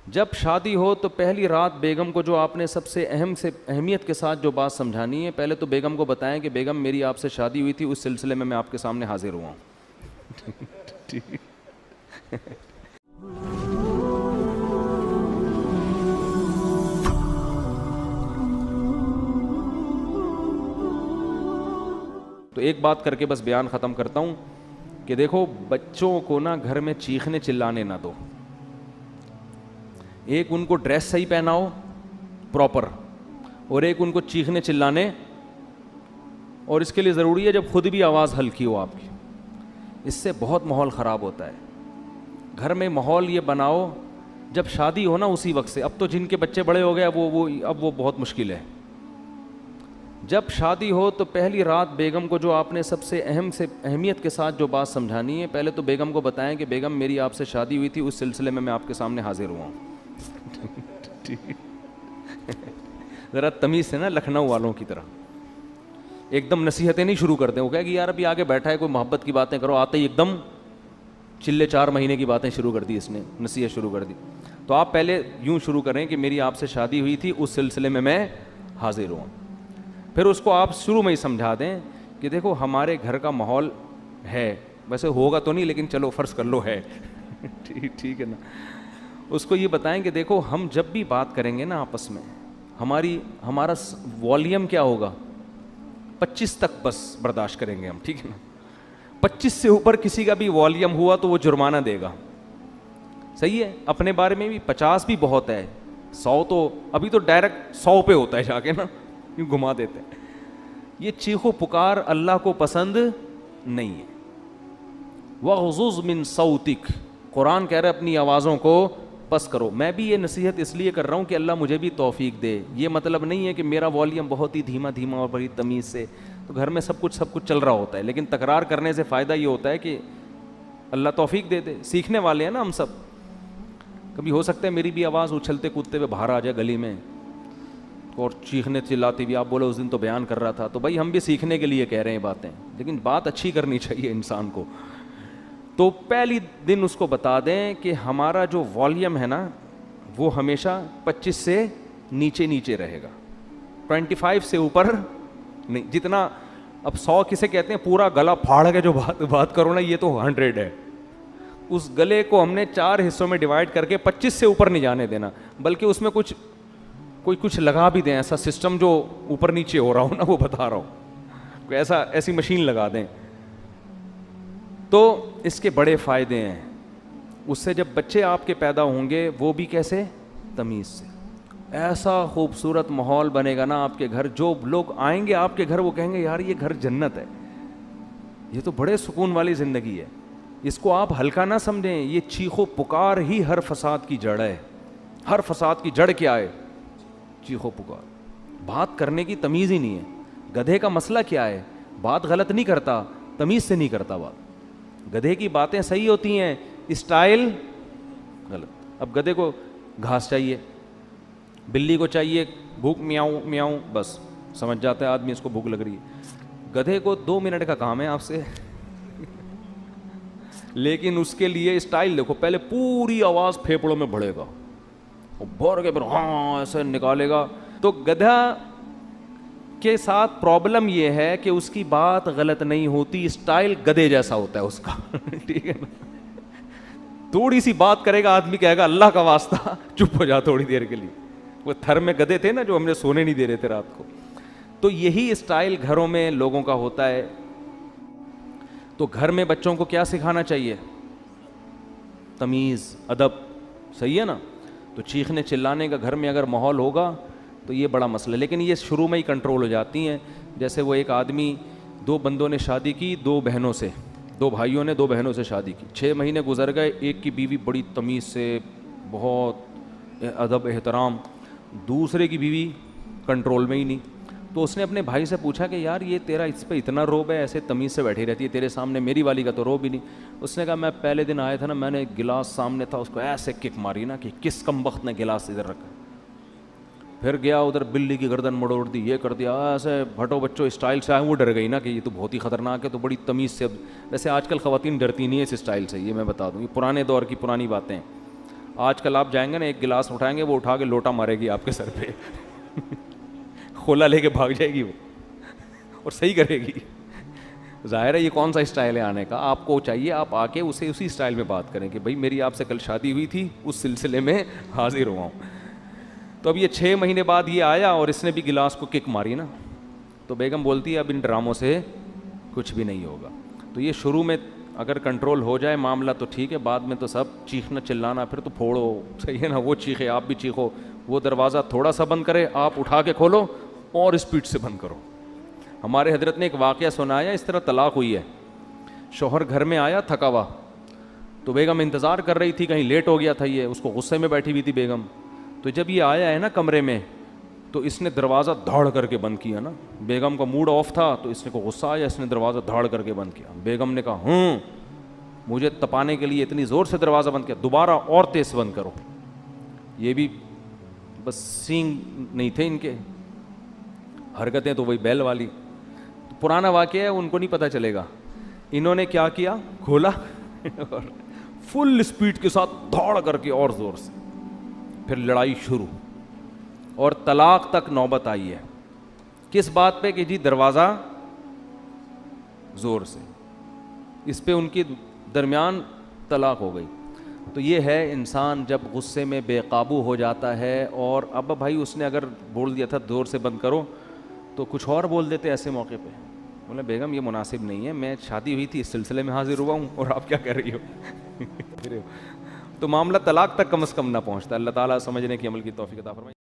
جب شادی ہو تو پہلی رات بیگم کو جو آپ نے سب سے اہمیت کے ساتھ جو بات سمجھانی ہے، پہلے تو بیگم کو بتائیں کہ بیگم میری آپ سے شادی ہوئی تھی، اس سلسلے میں آپ کے سامنے حاضر ہوا ہوں. تو ایک بات کر کے بس بیان ختم کرتا ہوں کہ دیکھو بچوں کو نا گھر میں چیخنے چلانے نہ دو. ایک ان کو ڈریس صحیح پہناؤ پراپر، اور ایک ان کو چیخنے چلانے، اور اس کے لیے ضروری ہے جب خود بھی آواز ہلکی ہو آپ کی. اس سے بہت ماحول خراب ہوتا ہے. گھر میں ماحول یہ بناؤ جب شادی ہو نا اسی وقت سے. اب تو جن کے بچے بڑے ہو گئے اب وہ بہت مشکل ہے. جب شادی ہو تو پہلی رات بیگم کو جو آپ نے سب سے اہمیت کے ساتھ جو بات سمجھانی ہے، پہلے تو بیگم کو بتائیں کہ بیگم میری آپ سے شادی ہوئی تھی، اس سلسلے میں آپ کے سامنے حاضر ہوا ہوں. ذرا تمیز سے نا، لکھنؤ والوں کی طرح ایک دم نصیحتیں نہیں شروع کرتے. وہ کہے کہ یار ابھی آگے بیٹھا ہے کوئی محبت کی باتیں کرو، آتے ہی ایک دم چلے 4 مہینے کی باتیں شروع کر دی، اس نے نصیحت شروع کر دی. تو آپ پہلے یوں شروع کریں کہ میری آپ سے شادی ہوئی تھی، اس سلسلے میں حاضر ہوں. پھر اس کو آپ شروع میں ہی سمجھا دیں کہ دیکھو ہمارے گھر کا ماحول ہے، ویسے ہوگا تو نہیں لیکن چلو فرض کر لو ہے. ٹھیک ہے نا. اس کو یہ بتائیں کہ دیکھو ہم جب بھی بات کریں گے نا آپس میں، ہمارا والیوم کیا ہوگا، 25 تک بس برداشت کریں گے ہم. ٹھیک ہے نا. 25 سے اوپر کسی کا بھی والیوم ہوا تو وہ جرمانہ دے گا. صحیح ہے. اپنے بارے میں بھی 50 بھی بہت ہے، 100 تو ابھی تو ڈائریکٹ 100 پہ ہوتا ہے جا کے نا، یوں گھما دیتے ہیں. یہ چیخو پکار اللہ کو پسند نہیں ہے. وَغْضُضْ مِن صَوْتِكَ، قرآن کہہ رہا ہے اپنی آوازوں کو پس کرو. میں بھی یہ نصیحت اس لیے کر رہا ہوں کہ اللہ مجھے بھی توفیق دے. یہ مطلب نہیں ہے کہ میرا والیوم بہت ہی دھیما اور بڑی تمیز سے، تو گھر میں سب کچھ چل رہا ہوتا ہے، لیکن تکرار کرنے سے فائدہ یہ ہوتا ہے کہ اللہ توفیق دے دے. سیکھنے والے ہیں نا ہم سب. کبھی ہو سکتا ہے میری بھی آواز اچھلتے کودتے ہوئے باہر آ جائے گلی میں اور چیخنے چلاتی بھی، آپ بولے اس دن تو بیان کر رہا تھا، تو بھائی ہم بھی سیکھنے کے لیے کہہ رہے ہیں باتیں، لیکن بات اچھی کرنی چاہیے انسان کو. تو پہلی دن اس کو بتا دیں کہ ہمارا جو والیوم ہے نا وہ ہمیشہ 25 سے نیچے رہے گا، 25 سے اوپر نہیں. جتنا اب 100 کسے کہتے ہیں، پورا گلا پھاڑ کے جو بات کرو نا، یہ تو 100 ہے. اس گلے کو ہم نے 4 حصوں میں ڈیوائڈ کر کے 25 سے اوپر نہیں جانے دینا، بلکہ اس میں کچھ لگا بھی دیں، ایسا سسٹم جو اوپر نیچے ہو رہا ہو نا، وہ بتا رہا ہوں، کوئی ایسی مشین لگا دیں. تو اس کے بڑے فائدے ہیں. اس سے جب بچے آپ کے پیدا ہوں گے وہ بھی کیسے، تمیز سے. ایسا خوبصورت ماحول بنے گا نا آپ کے گھر، جو لوگ آئیں گے آپ کے گھر وہ کہیں گے یار یہ گھر جنت ہے، یہ تو بڑے سکون والی زندگی ہے. اس کو آپ ہلکا نہ سمجھیں. یہ چیخو پکار ہی ہر فساد کی جڑ ہے. ہر فساد کی جڑ کیا ہے، چیخو پکار. بات کرنے کی تمیز ہی نہیں ہے. گدھے کا مسئلہ کیا ہے، بات غلط نہیں کرتا، تمیز سے نہیں کرتا بات. گدھے کی باتیں صحیح ہوتی ہیں، اسٹائل غلط. اب گدھے کو گھاس چاہیے، بلی کو چاہیے بھوک میاؤں میاؤں، بس سمجھ جاتا ہے آدمی اس کو بھوک لگ رہی ہے. گدھے کو 2 منٹ کا کام ہے آپ سے، لیکن اس کے لیے اسٹائل دیکھو. پہلے پوری آواز پھیپڑوں میں بڑھے گا، بھر کے پھر ہاں ایسے نکالے گا. تو گدھا کے ساتھ پرابلم یہ ہے کہ اس کی بات غلط نہیں ہوتی، اسٹائل گدھے جیسا ہوتا ہے اس کا. ٹھیک ہے نا. تھوڑی سی بات کرے گا آدمی کہے گا اللہ کا واسطہ چپ ہو جا تھوڑی دیر کے لیے. وہ تھر میں گدھے تھے نا جو ہم نے سونے نہیں دے رہے تھے رات کو. تو یہی اسٹائل گھروں میں لوگوں کا ہوتا ہے. تو گھر میں بچوں کو کیا سکھانا چاہیے، تمیز، ادب. صحیح ہے نا. تو چیخنے چلانے کا گھر میں اگر ماحول ہوگا تو یہ بڑا مسئلہ ہے، لیکن یہ شروع میں ہی کنٹرول ہو جاتی ہیں. جیسے وہ ایک آدمی، 2 بندوں نے شادی کی 2 بہنوں سے، 2 بھائیوں نے 2 بہنوں سے شادی کی. 6 مہینے گزر گئے. ایک کی بیوی بڑی تمیز سے، بہت ادب احترام، دوسرے کی بیوی کنٹرول میں ہی نہیں. تو اس نے اپنے بھائی سے پوچھا کہ یار یہ تیرا اس پہ اتنا روب ہے، ایسے تمیز سے بیٹھی رہتی ہے تیرے سامنے، میری والی کا تو روب ہی نہیں. اس نے کہا میں پہلے دن آیا تھا نا، میں نے گلاس سامنے تھا اس کو ایسے کک ماری نا کہ کس کمبخت نے گلاس ادھر رکھا. پھر گیا ادھر بلی کی گردن مڑوڑ دی، یہ کر دیا، ایسے بھٹو بچوں اسٹائل سے آئے. وہ ڈر گئی نا کہ یہ تو بہت ہی خطرناک ہے، تو بڑی تمیز سے. ویسے آج کل خواتین ڈرتی نہیں ہے اس اسٹائل سے، یہ میں بتا دوں، یہ پرانے دور کی پرانی باتیں. آج کل آپ جائیں گے نا، ایک گلاس اٹھائیں گے، وہ اٹھا کے لوٹا مارے گی آپ کے سر پہ کھولا لے کے بھاگ جائے گی وہ، اور صحیح کرے گی. ظاہر ہے یہ کون سا اسٹائل ہے آنے کا. آپ کو چاہیے آپ آ کے اسے اسی اسٹائل میں بات کریں کہ بھائی میری آپ سے کل شادی ہوئی تھی، اس سلسلے میں حاضر ہوا ہوں. تو اب یہ 6 مہینے بعد یہ آیا اور اس نے بھی گلاس کو کک ماری نا. تو بیگم بولتی ہے اب ان ڈراموں سے کچھ بھی نہیں ہوگا. تو یہ شروع میں اگر کنٹرول ہو جائے معاملہ تو ٹھیک ہے، بعد میں تو سب چیخنا چلانا پھر تو پھوڑو، صحیح ہے نا. وہ چیخے آپ بھی چیخو، وہ دروازہ تھوڑا سا بند کرے آپ اٹھا کے کھولو اور اسپیڈ سے بند کرو. ہمارے حضرت نے ایک واقعہ سنایا، اس طرح طلاق ہوئی ہے. شوہر گھر میں آیا تھکا ہوا، تو بیگم انتظار کر رہی تھی، کہیں لیٹ ہو گیا تھا یہ، اس کو غصے میں بیٹھی ہوئی تھی بیگم. تو جب یہ آیا ہے نا کمرے میں، تو اس نے دروازہ دھاڑ کر کے بند کیا نا. بیگم کا موڈ آف تھا تو اس کو غصہ آیا، اس نے دروازہ دھاڑ کر کے بند کیا. بیگم نے کہا مجھے تپانے کے لیے اتنی زور سے دروازہ بند کیا، دوبارہ اور تیز بند کرو. یہ بھی بس سینگ نہیں تھے ان کے، حرکتیں تو وہی بیل والی. پرانا واقعہ ہے، ان کو نہیں پتہ چلے گا. انہوں نے کیا کیا، کھولا اور فل اسپیڈ کے ساتھ دھاڑ کر کے اور زور سے، پھر لڑائی شروع اور طلاق تک نوبت آئی ہے. کس بات پہ کہ جی دروازہ زور سے، اس پہ ان کی درمیان طلاق ہو گئی. تو یہ ہے انسان جب غصے میں بے قابو ہو جاتا ہے. اور اب بھائی اس نے اگر بول دیا تھا زور سے بند کرو تو کچھ اور بول دیتے ایسے موقع پہ. بولے بیگم یہ مناسب نہیں ہے، میں شادی ہوئی تھی اس سلسلے میں حاضر ہوا ہوں اور آپ کیا کر رہی ہو تو معاملہ طلاق تک کم از کم نہ پہنچتا. اللہ تعالیٰ سمجھنے کی عمل کی توفیق عطا فرمائے.